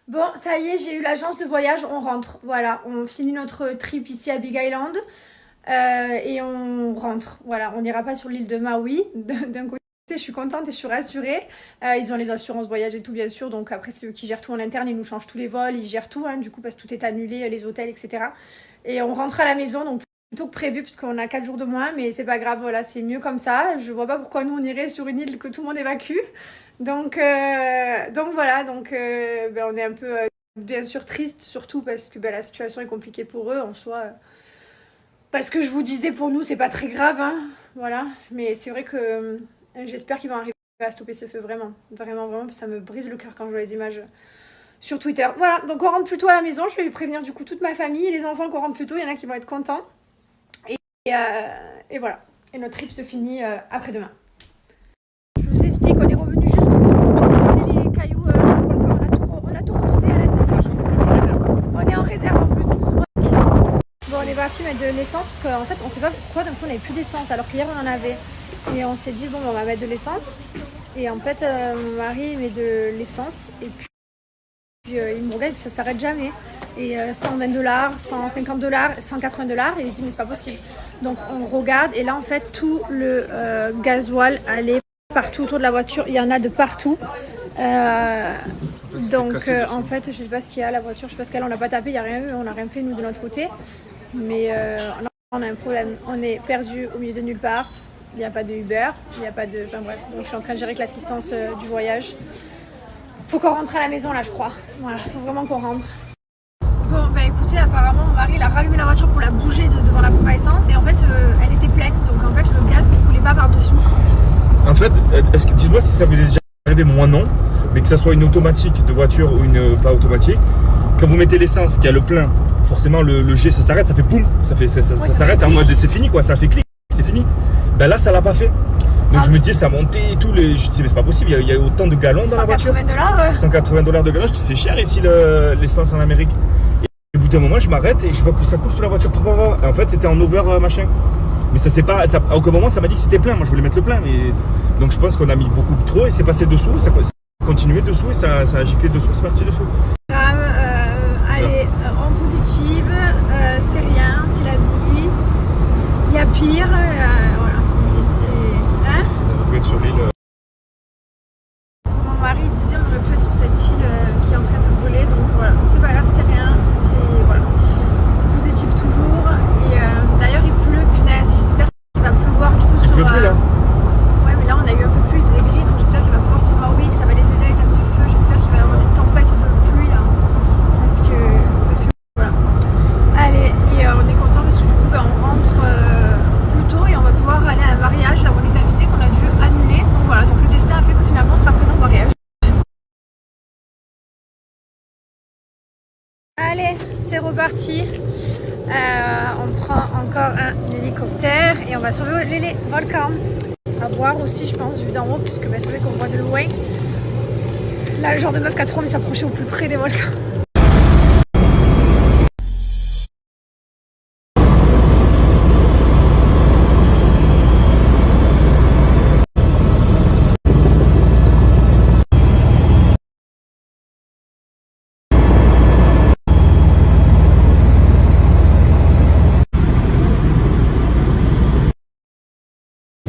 Bon, ça y est, j'ai eu l'agence de voyage, on rentre. Voilà, on finit notre trip ici à Big Island et on rentre. Voilà, on n'ira pas sur l'île de Maui. D'un côté, je suis contente et je suis rassurée. Ils ont les assurances voyage et tout, bien sûr. Donc après, c'est eux qui gèrent tout en interne. Ils nous changent tous les vols, ils gèrent tout, hein, du coup, parce que tout est annulé, les hôtels, etc. Et on rentre à la maison, donc plutôt que prévu, parce qu'on a 4 jours de moins. Mais c'est pas grave, voilà, c'est mieux comme ça. Je vois pas pourquoi nous, on irait sur une île que tout le monde évacue. Donc voilà, ben, on est un peu bien sûr triste, surtout parce que ben, la situation est compliquée pour eux en soi. Parce que je vous disais, pour nous, c'est pas très grave, hein, voilà. Mais c'est vrai que j'espère qu'ils vont arriver à stopper ce feu, vraiment. Vraiment, vraiment, ça me brise le cœur quand je vois les images sur Twitter. Voilà, donc on rentre plus tôt à la maison. Je vais lui prévenir du coup toute ma famille et les enfants qu'on rentre plus tôt. Il y en a qui vont être contents. Et, et voilà. Et notre trip se finit après-demain. Je vous explique, on est revenu juste pour jeter les cailloux dans le volcan. On a tout redonné à la tête. On est en réserve en plus. Bon, on est parti mettre de l'essence parce qu'en fait, on sait pas pourquoi d'un coup on n'avait plus d'essence alors qu'hier on en avait. Et on s'est dit, bon, on va mettre de l'essence. Et en fait, mon mari met de l'essence et puis il me regarde et puis ça s'arrête jamais. Et 120 $, 150 $, 180 $, et il se dit, mais c'est pas possible. Donc on regarde et là en fait, tout le gasoil allait partout autour de la voiture, il y en a de partout. En fait, je sais pas ce qu'il y a, la voiture, je sais pas ce qu'elle, on n'a pas tapé, il n'y a rien eu, on n'a rien fait nous de notre côté. Mais on a un problème, on est perdu au milieu de nulle part, il n'y a pas de Uber, il n'y a pas de. Enfin bref, donc je suis en train de gérer avec l'assistance du voyage. Faut qu'on rentre à la maison là, je crois. Voilà, faut vraiment qu'on rentre. Bon, bah écoutez, apparemment, mon mari il a rallumé la voiture pour la bouger devant la pompe à essence et en fait, elle était pleine, donc en fait, le gaz ne coulait pas par-dessous. En fait, dites-moi si ça vous est déjà arrivé, moi non, mais que ça soit une automatique de voiture ou une pas automatique, quand vous mettez l'essence, qu'il y a le plein, forcément le jet ça s'arrête, ça fait poum, ça s'arrête en mode c'est fini quoi, ça fait clic, c'est fini. Ben là ça l'a pas fait. Donc je me dis ça montait et tout, je me dis mais c'est pas possible, il y a autant de gallons dans la voiture. 180 $, de gallons, je dis c'est cher ici l'essence en Amérique. Et au bout d'un moment je m'arrête et je vois que ça coule sur la voiture. En fait c'était en over machin. Mais ça c'est pas, à aucun moment ça m'a dit que c'était plein, moi je voulais mettre le plein. Mais... Donc je pense qu'on a mis beaucoup trop et c'est passé dessous, ça a continué dessous et ça a giclé dessous, c'est parti dessous. Allez, en positive, c'est rien, c'est la vie. Il y a pire, voilà. C'est. Hein? On peut être sur l'île. Mon mari disait on aurait pu être sur cette île qui est en train de brûler, donc voilà, c'est pas grave, c'est rien, c'est. Voilà. Positif toujours. Et d'ailleurs il pleut, punaise, j'espère qu'il va pleuvoir du coup sur. Il pleut plus là. Ouais, mais là on a eu un peu de pluie, il faisait gris, donc j'espère qu'il va pleuvoir sur Maui, que ça va les aider à éteindre ce feu. J'espère qu'il va y avoir des tempêtes de pluie là. Parce que voilà. Allez, et on est content parce que du coup on rentre plus tôt et on va pouvoir aller à un mariage là où on était invité qu'on a dû annuler. Donc voilà, donc le destin a fait que finalement on sera présent au mariage. Allez, c'est reparti. On prend encore un hélicoptère et on va survoler les volcans. À voir aussi, je pense, vu d'en haut, puisque c'est vrai qu'on voit de loin. Là, le genre de meuf qui a trop envie de s'approcher au plus près des volcans.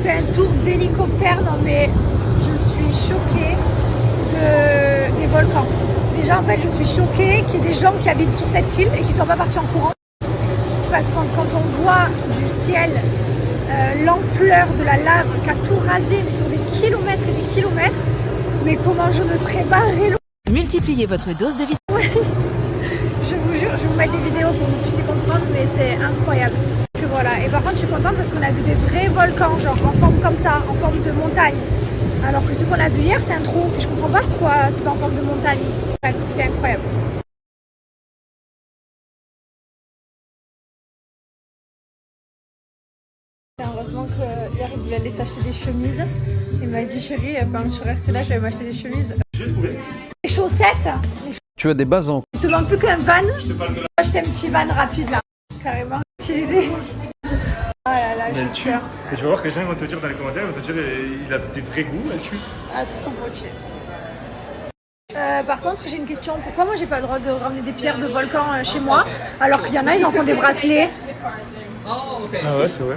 Fait un tour d'hélicoptère, non mais je suis choquée des volcans. Déjà en fait je suis choquée qu'il y ait des gens qui habitent sur cette île et qui ne soient pas partis en courant. Parce que quand on voit du ciel l'ampleur de la lave qui a tout rasé mais sur des kilomètres et des kilomètres, mais comment je me serais barrée l'eau. Multipliez votre dose de vitamine. Je vous jure, je vais vous mettre des vidéos pour que vous puissiez comprendre, mais c'est incroyable. Que voilà. Et par contre, je suis contente parce qu'on a vu des vrais volcans, genre en forme comme ça, en forme de montagne. Alors que ce qu'on a vu hier, c'est un trou. Et je comprends pas pourquoi c'est pas en forme de montagne. Bref, c'était incroyable. Heureusement que hier il voulait aller s'acheter des chemises. Il m'a dit chérie, quand je reste là, je vais m'acheter des chemises. J'ai trouvé. Les chaussettes. Tu as des bases en... Je te vends plus qu'un van. Je vais acheter un petit van rapide là. Carrément utilisé. Oh là là, je tue. Et tu vas voir que les gens vont te dire dans les commentaires, ils vont te dire il a des vrais goûts, elle tue. Ah, trop beau, tiens. Par contre, j'ai une question. Pourquoi moi j'ai pas le droit de ramener des pierres de volcan chez moi alors qu'il y en a, ils en font des bracelets? Ah ouais, c'est vrai.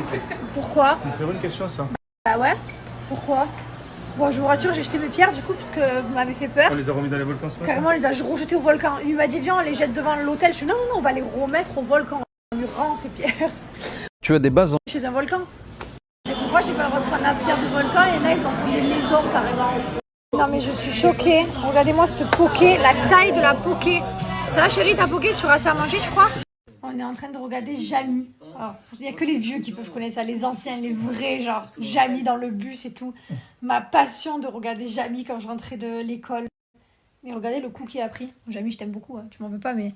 Pourquoi? C'est une très bonne question ça. Bah ouais. Pourquoi? Bon, je vous rassure, j'ai jeté mes pierres du coup parce que vous m'avez fait peur. On les a remis dans les volcans ce matin. Carrément, on les a rejetées au volcan. Il m'a dit viens, on les jette devant l'hôtel. Je suis non, on va les remettre au volcan. On lui rend ces pierres. Tu as des bases en... Chez un volcan. Mais pourquoi j'ai pas le droit de prendre la pierre du volcan? Il y en a, ils en font des maisons carrément. Non mais je suis choquée. Regardez-moi cette poké, la taille de la poké. Ça va chérie, ta poké, tu auras ça à manger, je crois? On est en train de regarder Jamie. Alors, il n'y a que les vieux qui peuvent connaître ça, les anciens, les vrais, genre Jamie dans le bus et tout. Ma passion de regarder Jamie quand je rentrais de l'école. Mais regardez le coup qu'il a pris. Jamie, je t'aime beaucoup, hein, tu m'en veux pas, mais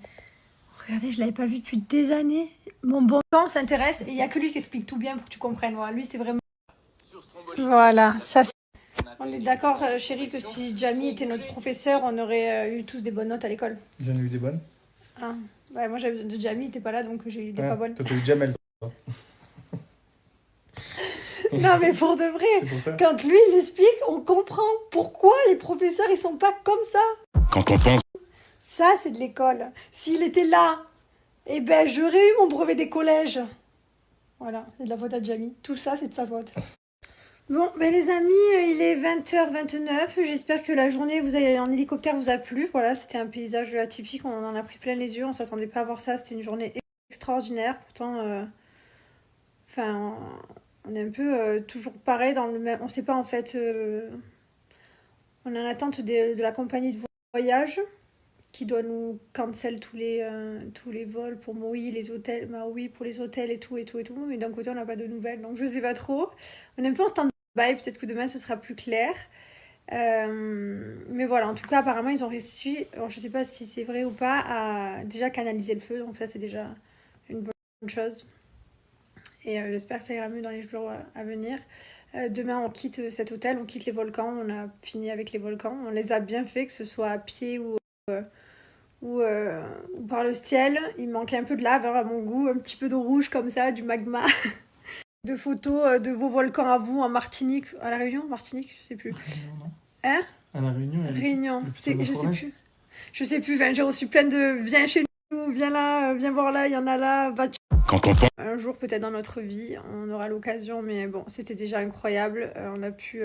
regardez, je l'avais pas vu depuis des années. Mon bon temps s'intéresse et il n'y a que lui qui explique tout bien pour que tu comprennes. Voilà, lui, c'est vraiment... Voilà, ça c'est... On est d'accord, chérie, que si Jamie était notre professeur, on aurait eu tous des bonnes notes à l'école. J'en ai eu des bonnes. Ah. Ouais, moi j'avais besoin de Jamie, il était pas là, donc j'ai eu des pas bonnes. Toi t'as eu Jamel. Non mais pour de vrai, C'est pour ça. quand lui il explique, on comprend pourquoi les professeurs ils sont pas comme ça. Quand on pense... Ça c'est de l'école. S'il était là, eh ben j'aurais eu mon brevet des collèges. Voilà, c'est de la faute à Jamie. Tout ça c'est de sa faute. Bon, ben les amis, il est 20h29. J'espère que la journée vous allez en hélicoptère vous a plu. Voilà, c'était un paysage atypique. On en a pris plein les yeux. On s'attendait pas à voir ça. C'était une journée extraordinaire. Pourtant, enfin, on est un peu toujours pareil dans le même. On sait pas en fait. On est en attente de la compagnie de voyage qui doit nous cancel tous les vols pour Maui, les hôtels, Maui pour les hôtels et tout. Mais d'un côté, on n'a pas de nouvelles, donc je sais pas trop. On est un peu en stand-by. Peut-être que demain ce sera plus clair. Mais voilà, en tout cas, apparemment, ils ont réussi, alors, je sais pas si c'est vrai ou pas, à déjà canaliser le feu. Donc ça, c'est déjà une bonne chose. Et j'espère que ça ira mieux dans les jours à venir. Demain, on quitte cet hôtel, on quitte les volcans. On a fini avec les volcans. On les a bien fait, que ce soit à pied ou par le ciel. Il manquait un peu de lave, hein, à mon goût. Un petit peu d'eau rouge comme ça, du magma. De photos de vos volcans à vous en Martinique, à La Réunion, Martinique, je sais plus. Hein? À La Réunion. Réunion, je sais plus, enfin, j'ai reçu plein de viens chez nous, viens là, viens voir là, il y en a là, va-tu. Quand on pense... Un jour peut-être dans notre vie, on aura l'occasion, mais bon, c'était déjà incroyable, on a pu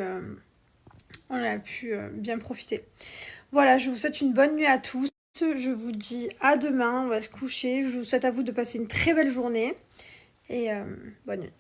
bien profiter. Voilà, je vous souhaite une bonne nuit à tous, je vous dis à demain, on va se coucher, je vous souhaite à vous de passer une très belle journée, et bonne nuit.